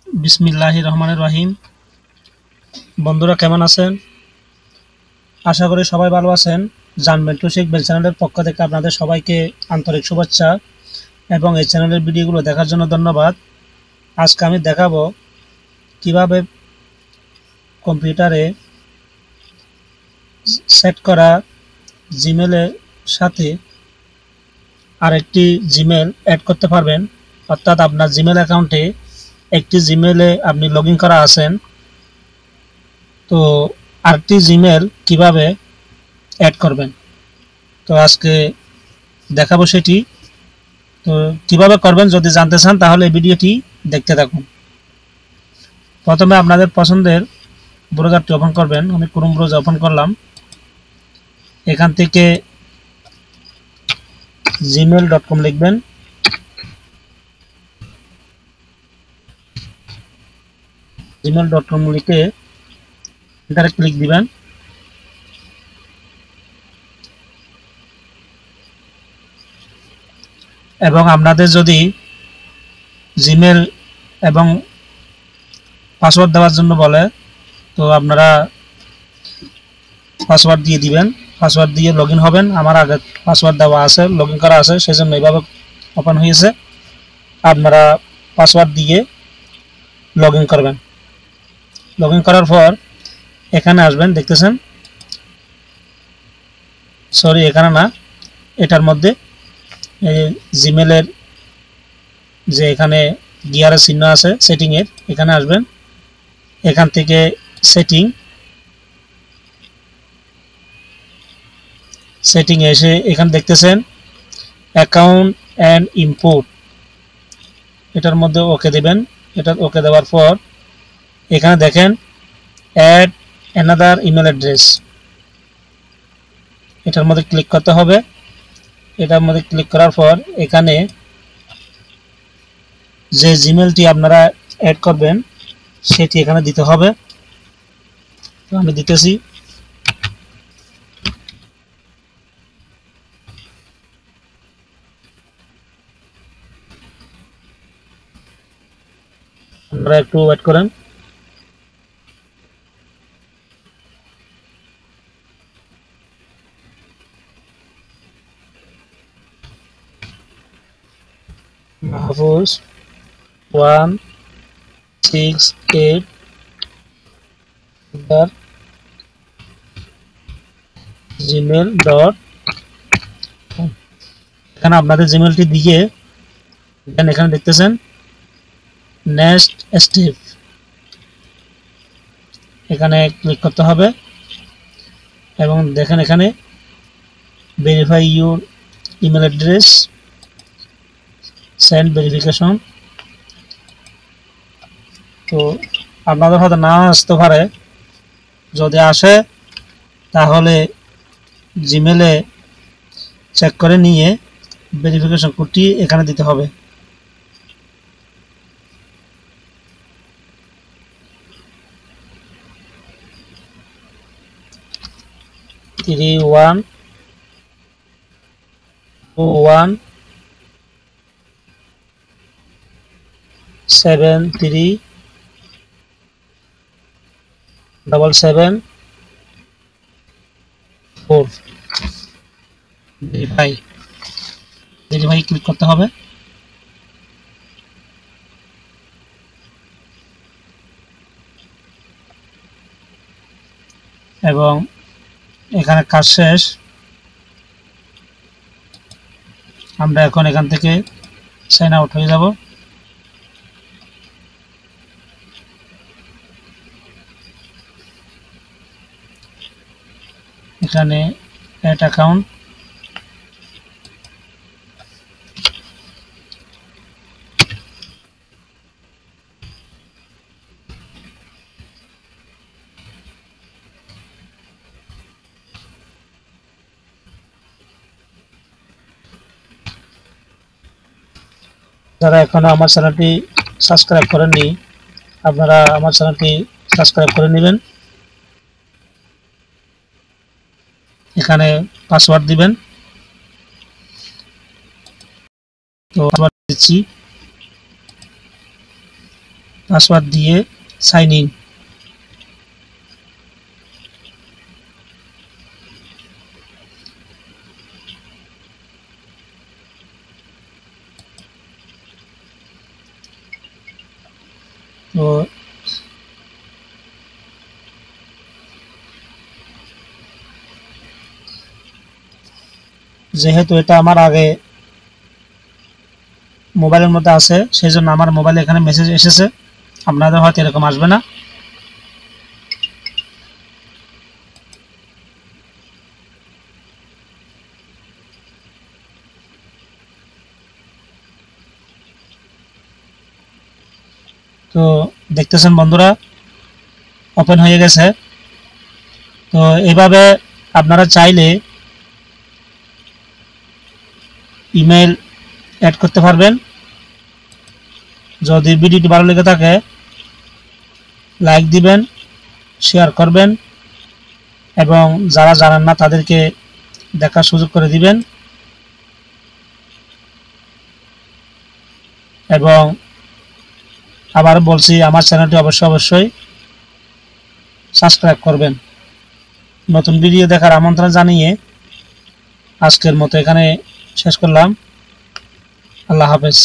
বিসমিল্লাহির রহমানির রহিম। বন্ধুরা কেমন আছেন? আশা করি সবাই ভালো আছেন। জানবেন টু শিখবেন চ্যানেলের পক্ষ থেকে আপনাদের সবাইকে আন্তরিক শুভেচ্ছা এবং এই চ্যানেলের ভিডিওগুলো দেখার জন্য ধন্যবাদ। আজকে আমি দেখাবো কিভাবে কম্পিউটারে সেট করা জিমেলের সাথে আরেকটি জিমেল অ্যাড করতে পারবেন। অর্থাৎ আপনার জিমেল অ্যাকাউন্টে একটি জিমেলে আপনি লগ ইন করা আছেন, তো আরেকটি জিমেল কিভাবে অ্যাড করবেন, তো আজকে দেখাবো সেটি। তো কিভাবে করবেন যদি জানতে চান তাহলে এই ভিডিওটি দেখতে থাকুন। প্রথমে আপনাদের পছন্দের ব্রাউজারটি ওপেন করবেন। আমি ক্রোম ব্রাউজার ওপেন করলাম। এখান থেকে gmail.com লিখবেন। gmail.com লিখে এন্টারে ক্লিক দিবেন। এবং আপনাদের যদি জিমেল এবং পাসওয়ার্ড দেওয়ার জন্য বলে তো আপনারা পাসওয়ার্ড দিয়ে দিবেন। পাসওয়ার্ড দিয়ে লগ ইন হবেন। আমার আগে পাসওয়ার্ড দেওয়া আছে, লগ ইন করা আছে, সেজন্য এইভাবে ওপেন হয়েছে। আপনারা পাসওয়ার্ড দিয়ে লগ ইন করবেন। লগ ইন করার পর এখানে আসবেন, দেখতেছেন, সরি এখানে না, এটার মধ্যে জিমেলের যে এখানে গিয়ারের চিহ্ন আছে সেটিংয়ের, এখানে আসবেন। এখান থেকে সেটিং এসে এখানে দেখতেছেন অ্যাকাউন্ট অ্যান্ড ইম্পোর্ট, এটার মধ্যে ওকে দেবেন। এটা ওকে দেওয়ার পর এখানে দেখেন অ্যাড অ্যানাদার ইমেল অ্যাড্রেস, এটার মধ্যে ক্লিক করতে হবে। এটার মধ্যে ক্লিক করার পর এখানে যে জিমেলটি আপনারা অ্যাড করবেন সেটি এখানে দিতে হবে। তো আমি দিতেছি। আপনারা একটু ওয়েট করেন। মাহফুজ 168 gmail.com, এখানে আপনাদের জিমেলটি দিয়ে দেন। এখানে দেখতেছেন নেক্সট স্টেপ, এখানে ক্লিক করতে হবে এবং দেখেন এখানে verify your email address, send verification. তো আপনাদের হয়তো না আসতে পারে, যদি আসে তাহলে জিমেলে চেক করে নিয়ে ভেরিফিকেশন কোডটি এখানে দিতে হবে। Three one two one 737774 verify click করতে হবে। এবং এখানে কাজ শেষ। আমরা এখন এখান থেকে সাইন আউট হয়ে যাব। এখানে অ্যাড অ্যাকাউন্ট, যারা এখনো আমার চ্যানেলটি সাবস্ক্রাইব করেননি আপনারা আমার চ্যানেলটি সাবস্ক্রাইব করে নেবেন। এখানে পাসওয়ার্ড দিবেন। তো পাসওয়ার্ড দিচ্ছি। পাসওয়ার্ড দিয়ে সাইন ইন। তো যেহেতু এটা আমার আগে মোবাইলের মধ্যে আছে, সেই জন্য আমার মোবাইলে এখানে মেসেজ এসেছে। আপনাদের হয়তো এরকম আসবে না। তো দেখতেছেন বন্ধুরা, ওপেন হয়ে গেছে। তো এইভাবে আপনারা চাইলে ইমেল অ্যাড করতে পারবেন। যদি ভিডিওটি ভালো লেগে থাকে লাইক দিবেন, শেয়ার করবেন এবং যারা জানেন না তাদেরকে দেখার সুযোগ করে দিবেন এবং আবার বলছি আমার চ্যানেলটি অবশ্যই সাবস্ক্রাইব করবেন। নতুন ভিডিও দেখার আমন্ত্রণ জানিয়ে আজকের মতো এখানে শেষ করলাম। আল্লাহ হাফেজ।